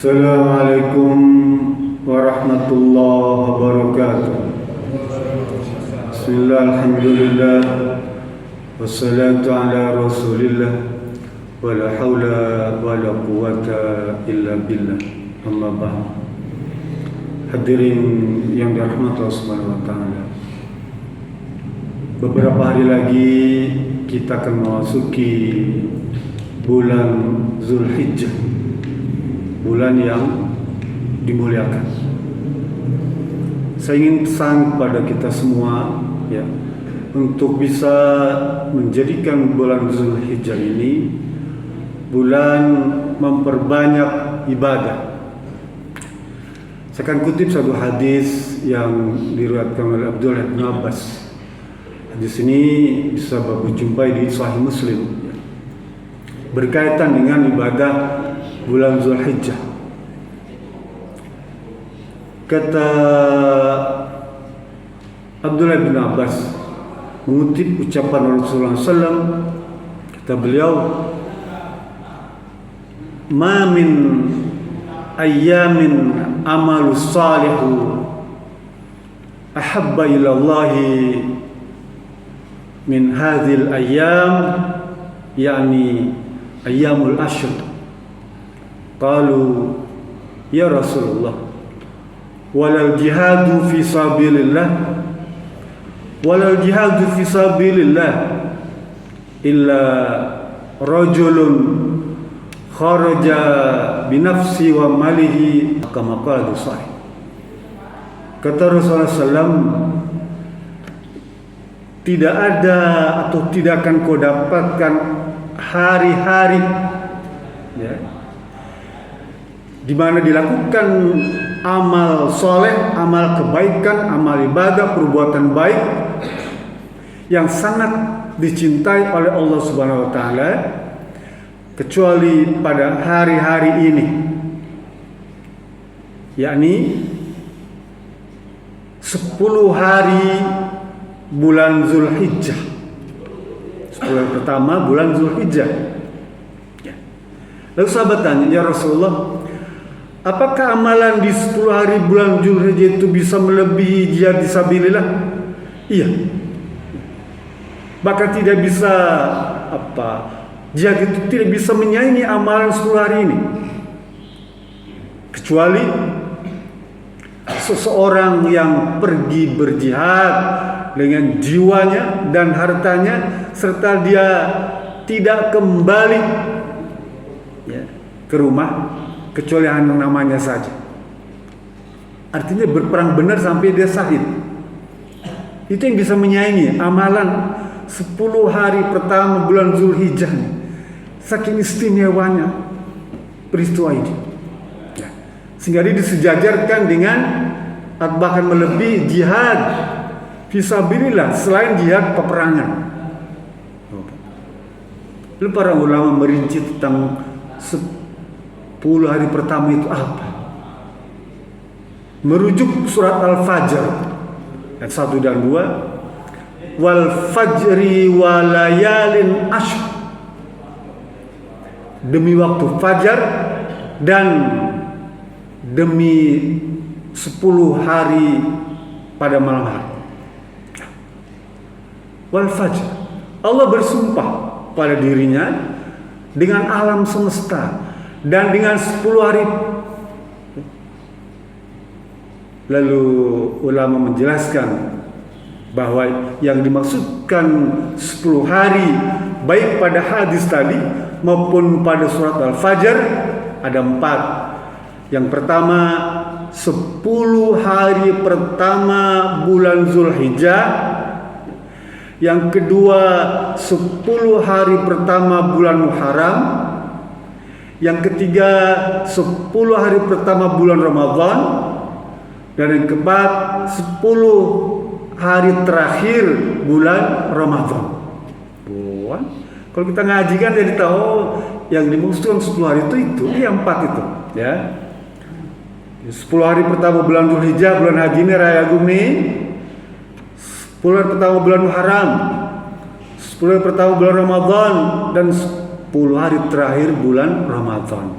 Assalamualaikum warahmatullahi wabarakatuh. Bismillah, alhamdulillah, wassalatu ala rasulillah, wa la hawla wa la quwata illa billah. Amma ba'd. Hadirin yang dirahmati Allah Subhanahu wa taala. Beberapa hari lagi kita akan memasuki bulan Zulhijjah, bulan yang dimuliakan. Saya ingin pesan kepada kita semua ya, untuk bisa menjadikan bulan Zulhijjah ini bulan memperbanyak ibadah. Saya akan kutip satu hadis yang diriwayatkan oleh Abdullah bin Abbas. Hadis ini bisa Bapak jumpai di Sahih Muslim ya, berkaitan dengan ibadah bulan Zulhijjah. Kata Abdullah bin Abbas mengutip ucapan Rasulullah SAW, kata beliau, "Ma min ayyamin amalus salihu ahabba ila Allahi min hadhil ayyam, yakni ayyamul ashr." Qalu ya Rasulullah, walal jihadu fi sabilillah, walal jihadu fi sabilillah illa rajulun kharaja binafsi wa malihi, kama qala sahih. Kata Rasulullah SAW, tidak ada atau tidak akan kau dapatkan hari-hari ya, di mana dilakukan amal soleh, amal kebaikan, amal ibadah, perbuatan baik yang sangat dicintai oleh Allah Subhanahu wa taala, kecuali pada hari-hari ini, yakni 10 hari bulan Zulhijjah. 10 hari pertama bulan Zulhijjah. Lalu sahabat tanya, ya Rasulullah, apakah amalan di 10 hari bulan Zulhijjah itu bisa melebihi jihad fisabilillah? Iya. Bahkan tidak bisa jihad itu tidak bisa menyaingi amalan 10 hari ini. Kecuali seseorang yang pergi berjihad dengan jiwanya dan hartanya, serta dia tidak kembali ya, ke rumah kecuali hanya namanya saja. Artinya berperang benar sampai dia syahid. Itu yang bisa menyaingi amalan 10 hari pertama bulan Zulhijjah. Saking istimewanya peristiwa ini ya, sehingga dia disejajarkan dengan bahkan melebihi jihad fisabilillah selain jihad peperangan. Lalu para ulama merinci tentang 10 hari pertama itu apa? Merujuk surat Al-Fajr ayat 1 dan 2, wal fajri walayalin ashr, demi waktu fajar dan demi 10 hari pada malam hari. Wal fajr, Allah bersumpah pada dirinya dengan alam semesta dan dengan 10 hari. Lalu ulama menjelaskan bahwa yang dimaksudkan 10 hari baik pada hadis tadi maupun pada surat Al-Fajr ada 4. Yang pertama 10 hari pertama bulan Zulhijjah, yang kedua 10 hari pertama bulan Muharram, yang ketiga 10 hari pertama bulan Ramadan, dan yang keempat 10 hari terakhir bulan Ramadan. Kalau kita ngaji kan jadi tahu yang dimaksudkan 10 hari itu yang 4 itu ya. 10 hari pertama bulan Zulhijjah, bulan haji ini, raya agung nih. 10 hari pertama bulan Muharram, 10 hari pertama bulan Ramadan, dan 10 hari terakhir bulan Ramadan.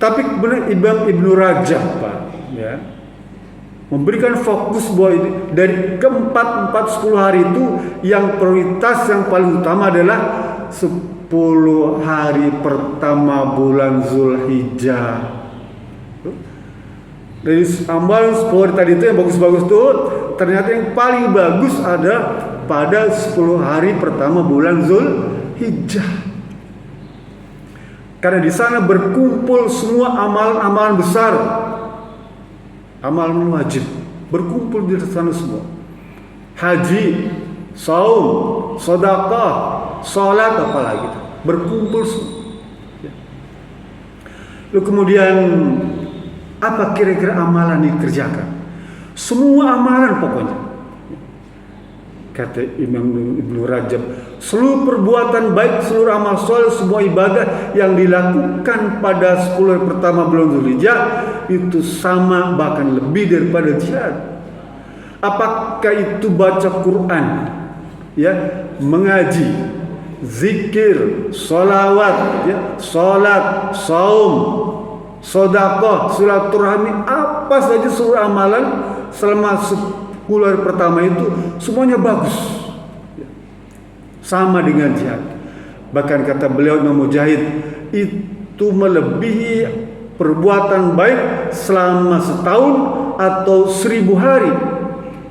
Tapi kemudian Imam Ibnu Rajab, Pak, ya, memberikan fokus bahwa ini dari keempat 10 hari itu yang prioritas yang paling utama adalah 10 hari pertama bulan Zulhijjah. Dari amalan 10 hari tadi itu yang bagus-bagus tuh, ternyata yang paling bagus ada pada 10 hari pertama bulan Zulhijjah. Karena di sana berkumpul semua amalan-amalan besar, amalan wajib berkumpul di sana semua. Haji, saum, sedekah, salat, apalagi berkumpul semua. Lalu kemudian apa kira-kira amalan yang dikerjakan? Semua amalan pokoknya. Kata Imam Ibnu Rajab, seluruh perbuatan baik, seluruh amal soleh, semua ibadah yang dilakukan pada 10 hari pertama bulan Zulhijjah itu sama bahkan lebih daripada jihad. Apakah itu baca Quran, ya, mengaji, zikir, sholawat, ya, sholat, saum, sedekah, silaturahmi, apa saja seluruh amalan selama 10 hari pertama itu semuanya bagus, sama dengan jihad. Bahkan kata beliau Imam Mujahid, itu melebihi perbuatan baik selama setahun atau 1000 hari.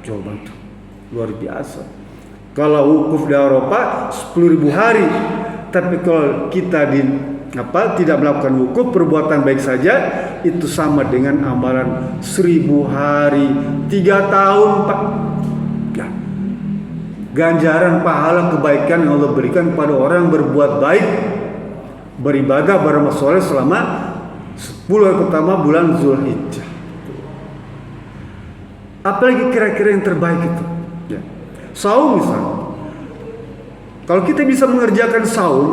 Coba tuh, luar biasa. Kalau wukuf di Eropa 10.000 hari, tapi kalau kita tidak melakukan wukuf, perbuatan baik saja itu sama dengan amalan 1000 hari, 3 tahun, Pak. Ya. Ganjaran pahala kebaikan yang Allah berikan pada orang berbuat baik, beribadah, beramal soleh selama 10 hari pertama bulan Zulhijjah. Apalagi kira-kira yang terbaik itu, ya. Saum misalnya. Kalau kita bisa mengerjakan saum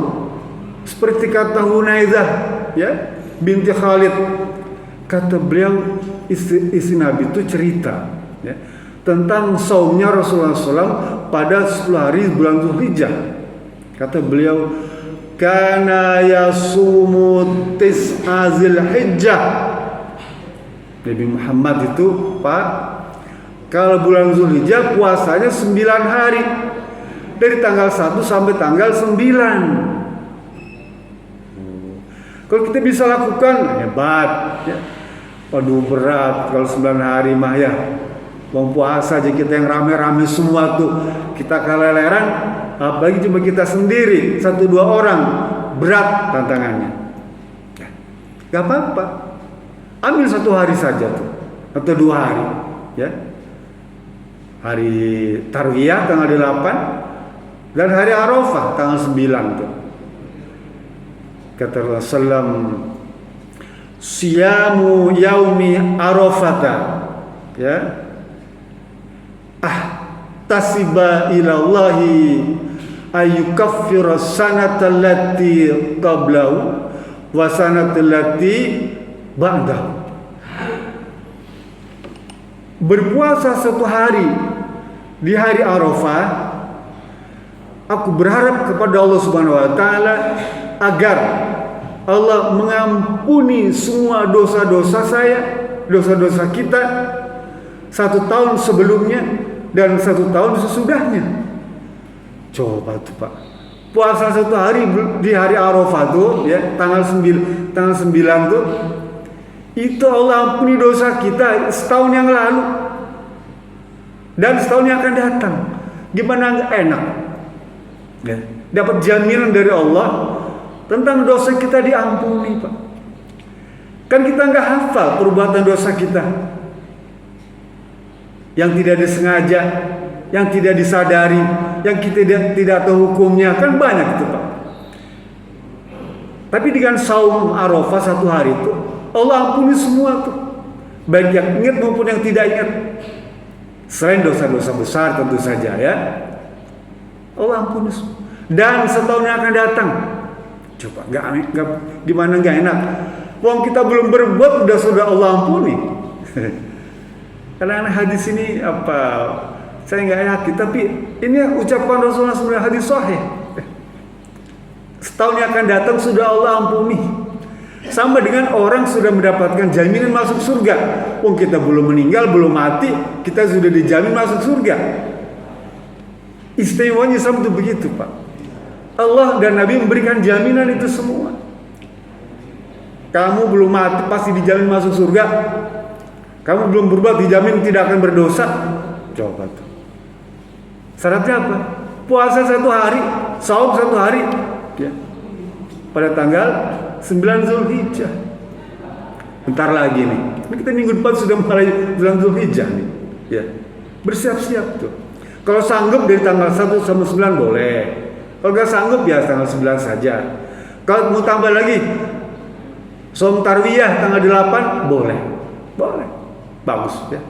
seperti kata Hunaidah, ya, binti Khalid, kata beliau, istri Nabi itu cerita, ya, tentang saumnya Rasulullah SAW pada 10 hari bulan Zulhijjah. Kata beliau, kana yasumu tis'a Zulhijjah. Nabi Muhammad itu, Pak, kalau bulan Zulhijjah puasanya 9 hari, dari tanggal 1 sampai tanggal 9. Kalau kita bisa lakukan, hebat, ya. Waduh, berat kalau 9 hari mah, ya. Mau puasa aja kita yang rame-rame semua tuh, kita keleleran, apalagi cuma kita sendiri, 1-2 orang, berat tantangannya. Gak apa-apa, ambil 1 hari saja tuh, atau 2 hari, ya. Hari Tarwiyah tanggal 8 dan hari Arafah tanggal 9 tuh. Kata Rasulullah, siyamu yaumi arafata, ya, tasiba ilallahi ayyukaffira sanata allati qablahu wa sanata allati ba'dahu. Berpuasa 1 hari di hari Arafah, aku berharap kepada Allah Subhanahu wa taala agar Allah mengampuni semua dosa-dosa saya, dosa-dosa kita 1 tahun sebelumnya dan 1 tahun sesudahnya. Coba tuh, Pak, puasa 1 hari di hari Arafah tuh, ya, tanggal 9 tuh, itu Allah ampuni dosa kita setahun yang lalu dan setahun yang akan datang. Gimana nggak enak, ya, dapat jaminan dari Allah tentang dosa kita diampuni, Pak. Kan kita nggak hafal perbuatan dosa kita yang tidak disengaja, yang tidak disadari, yang kita tidak tahu hukumnya, kan banyak itu, Pak. Tapi dengan saum Arafah 1 hari itu Allah ampuni semua tuh, baik yang ingat maupun yang tidak ingat. Selain dosa-dosa besar tentu saja, ya, Allah ampuni semua. Dan setahun yang akan datang, coba gimana nggak enak? Wong kita belum berbuat sudah Allah ampuni. Karena hadis ini apa? Saya nggak yakin, tapi ini ucapan Rasulullah sebenarnya hadis sahih. Setahun yang akan datang sudah Allah ampuni. Sama dengan orang sudah mendapatkan jaminan masuk surga. Kita belum meninggal, belum mati, kita sudah dijamin masuk surga. Istimewanya Islam itu begitu, Pak. Allah dan Nabi memberikan jaminan itu semua. Kamu belum mati pasti dijamin masuk surga. Kamu belum berbuat dijamin tidak akan berdosa. Coba tuh. Syaratnya apa? Puasa 1 hari, saum 1 hari, ya. Pada tanggal 9 Zulhijjah. Bentar lagi nih. Kita minggu depan sudah mulai bulan Zulhijjah nih. Ya. Bersiap-siap tuh. Kalau sanggup dari tanggal 1 sampai 9 boleh. Kalau nggak sanggup ya tanggal 9 saja. Kalau mau tambah lagi saum tarwiyah tanggal 8 boleh. Boleh. Bagus ya.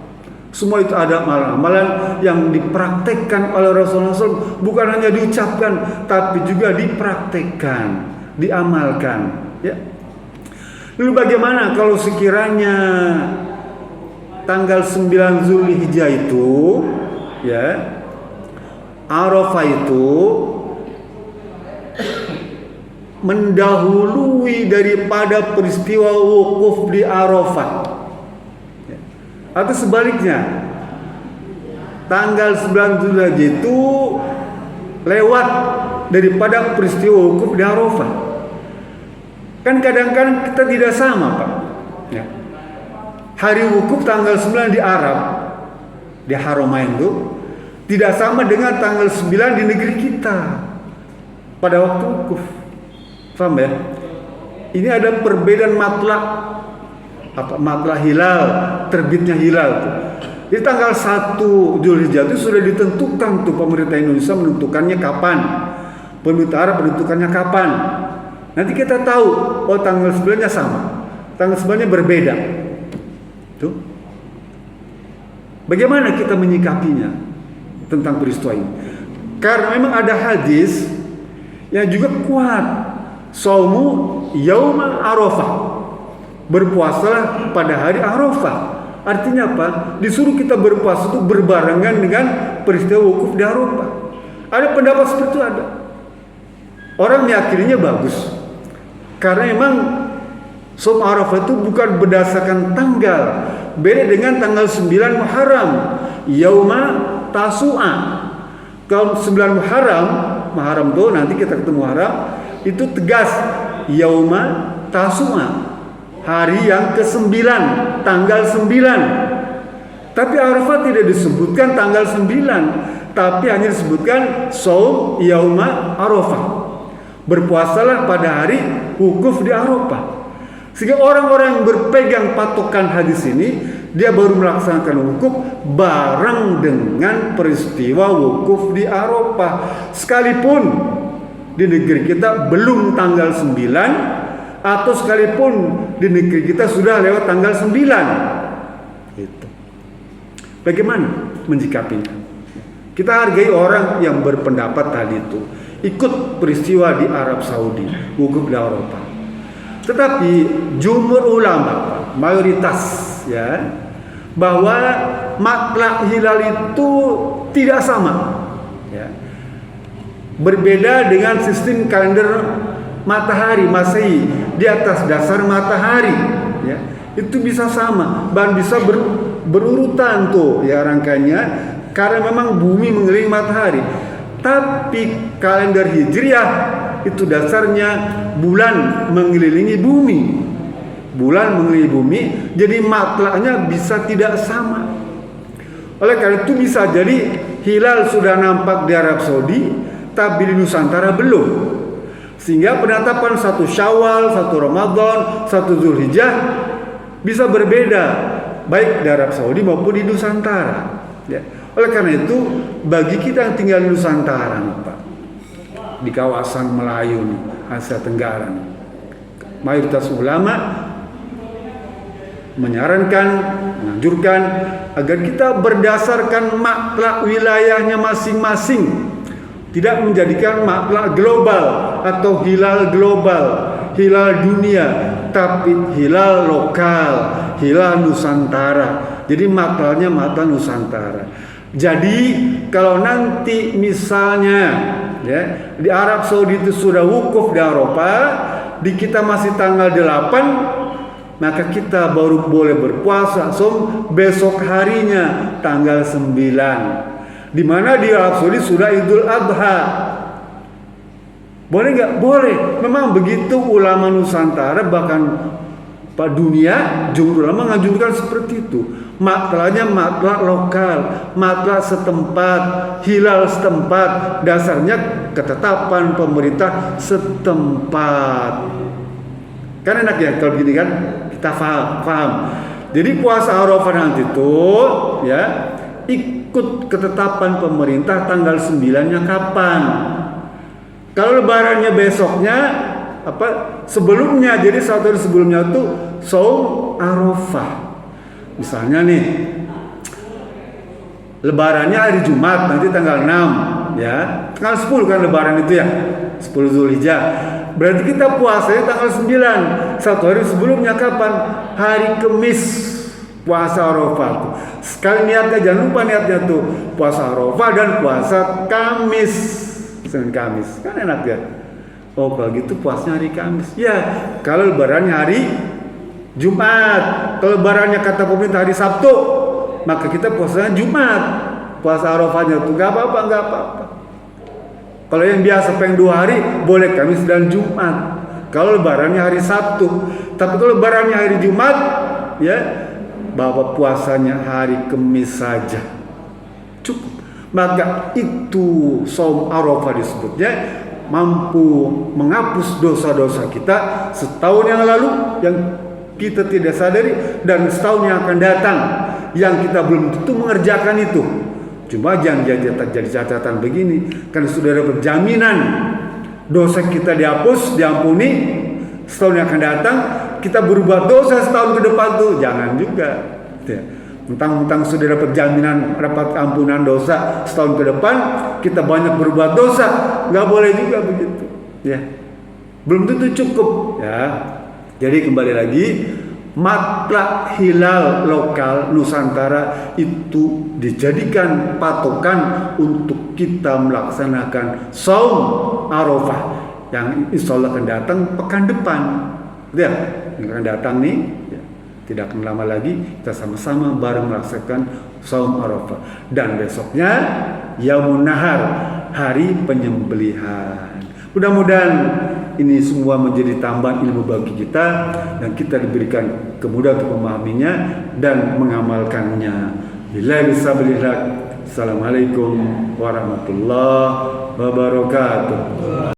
Semua itu ada amalan-amalan yang dipraktekkan oleh Rasulullah SAW, bukan hanya diucapkan tapi juga dipraktekkan, diamalkan ya. Lalu bagaimana kalau sekiranya tanggal 9 Zulhijjah itu ya, Arafah itu mendahului daripada peristiwa wukuf di Arafah ya. Atau sebaliknya, tanggal 9 Zulhijjah itu lewat daripada peristiwa wukuf di Arafah. Kan kadang-kadang kita tidak sama, Pak ya. Hari wukuf tanggal 9 di Arab, di Haramain itu tidak sama dengan tanggal 9 di negeri kita pada waktu wukuf. Paham ya? Ini ada perbedaan matlak. Apa matlak hilal, terbitnya hilal tuh. Di tanggal 1 Zulhijjah itu sudah ditentukan tuh, pemerintah Indonesia menentukannya kapan. Pemerintah Arab menentukannya kapan. Nanti kita tahu, oh tanggal 9-nya sama. Tanggal 9-nya berbeda. Tuh. Bagaimana kita menyikapinya tentang peristiwa ini? Karena memang ada hadis yang juga kuat. Saumu yauma Arafah. Berpuasalah pada hari Arafah. Artinya apa? Disuruh kita berpuasa itu berbarengan dengan peristiwa wukuf di Arafah. Ada pendapat seperti itu ada. Orang meyakininya bagus. Karena memang saum Arafah itu bukan berdasarkan tanggal. Beda dengan tanggal 9 Muharram, yauma Tasu'a. Kalau 9 Muharram tuh nanti kita ketemu Muharram, itu tegas yauma Tasu'a. Hari yang ke-9, tanggal 9. Tapi Arafah tidak disebutkan tanggal 9, tapi hanya disebutkan saum yauma Arafah. Berpuasalah pada hari wukuf di Arafah. Sehingga orang-orang yang berpegang patokan hadis ini, dia baru melaksanakan wukuf bareng dengan peristiwa wukuf di Arafah. Sekalipun di negeri kita belum tanggal 9, atau sekalipun di negeri kita sudah lewat tanggal 9. Itu. Bagaimana menyikapinya? Kita hargai orang yang berpendapat tadi itu ikut peristiwa di Arab Saudi, wukuf di Arafah. Tetapi jumhur ulama, mayoritas ya, bahwa matlak hilal itu tidak sama ya. Berbeda dengan sistem kalender matahari Masehi di atas dasar matahari ya. Itu bisa sama, bahkan bisa berurutan tuh ya rangkaiannya, karena memang bumi mengelilingi matahari. Tapi kalender Hijriah itu dasarnya bulan mengelilingi bumi. Bulan mengelilingi bumi, jadi matlaknya bisa tidak sama. Oleh karena itu bisa jadi hilal sudah nampak di Arab Saudi, tapi di Nusantara belum. Sehingga penetapan 1 Syawal, 1 Ramadan, 1 Zulhijjah bisa berbeda, baik di Arab Saudi maupun di Nusantara ya. Oleh karena itu, bagi kita yang tinggal di Nusantara nih, Pak, di kawasan Melayu nih, Asia Tenggara nih, mayoritas ulama menyarankan, menganjurkan agar kita berdasarkan matlak wilayahnya masing-masing, tidak menjadikan matlak global atau hilal global, hilal dunia, tapi hilal lokal, hilal Nusantara. Jadi matlaknya matlak Nusantara. Jadi kalau nanti misalnya ya di Arab Saudi itu sudah wukuf di Arafah, di kita masih tanggal 8, maka kita baru boleh berpuasa besok harinya tanggal 9, di mana di Arab Saudi sudah Idul Adha. Boleh nggak? Boleh. Memang begitu ulama Nusantara, bahkan Pak dunia, jumhur ulama menganjurkan seperti itu. Matlaknya matlak lokal, matlak setempat, hilal setempat, dasarnya ketetapan pemerintah setempat. Kan enak ya kalau begini kan, kita paham. Jadi puasa Arafah nanti itu ya ikut ketetapan pemerintah tanggal 9-nya kapan. Kalau lebarannya besoknya sebelumnya, jadi 1 hari sebelumnya itu Shaum Arafah. Misalnya nih, lebarannya hari Jumat nanti tanggal 6 ya. Tanggal 10 kan lebaran itu ya, 10 Zulhijjah. Berarti kita puasanya tanggal 9. 1 hari sebelumnya kapan? Hari Kamis, puasa Arafah tuh. Sekali niatnya, jangan lupa niatnya tuh, puasa Arafah dan puasa Kamis, Senin Kamis. Kan enak ya. Oh kalau gitu puasanya hari Kamis. Ya, kalau lebarannya hari Jumat. Kalau lebarannya kata pemerintah hari Sabtu, maka kita puasanya Jumat. Puasa Arafahnya tuh nggak apa-apa. Kalau yang biasa pengen 2 hari, boleh Kamis dan Jumat. Kalau lebarannya hari Sabtu. Tapi kalau lebarannya hari Jumat, ya bapak puasanya hari Kamis saja. Cukup. Maka itu Shaum Arafah disebutnya mampu menghapus dosa-dosa kita setahun yang lalu yang kita tidak sadari, dan setahun yang akan datang yang kita belum tentu mengerjakan itu. Cuma jangan jadi catatan begini, karena sudah ada jaminan dosa kita dihapus, diampuni. Setahun yang akan datang kita berbuat dosa setahun ke depan tuh jangan juga. Mentang-mentang sudah dapat jaminan dapat ampunan dosa setahun ke depan, kita banyak berbuat dosa, nggak boleh juga begitu. Ya, belum tentu cukup. Ya, jadi kembali lagi, matlak hilal lokal Nusantara itu dijadikan patokan untuk kita melaksanakan Shaum Arafah yang insya Allah akan datang pekan depan. Ya, yang akan datang nih. Tidak akan lama lagi kita sama-sama bareng melaksanakan Shaum Arafah. Dan besoknya Yaumun Nahar, hari penyembelihan. Mudah-mudahan ini semua menjadi tambahan ilmu bagi kita, dan kita diberikan kemudahan untuk memahaminya dan mengamalkannya. Billahi bisabilillah. Assalamualaikum warahmatullahi wabarakatuh.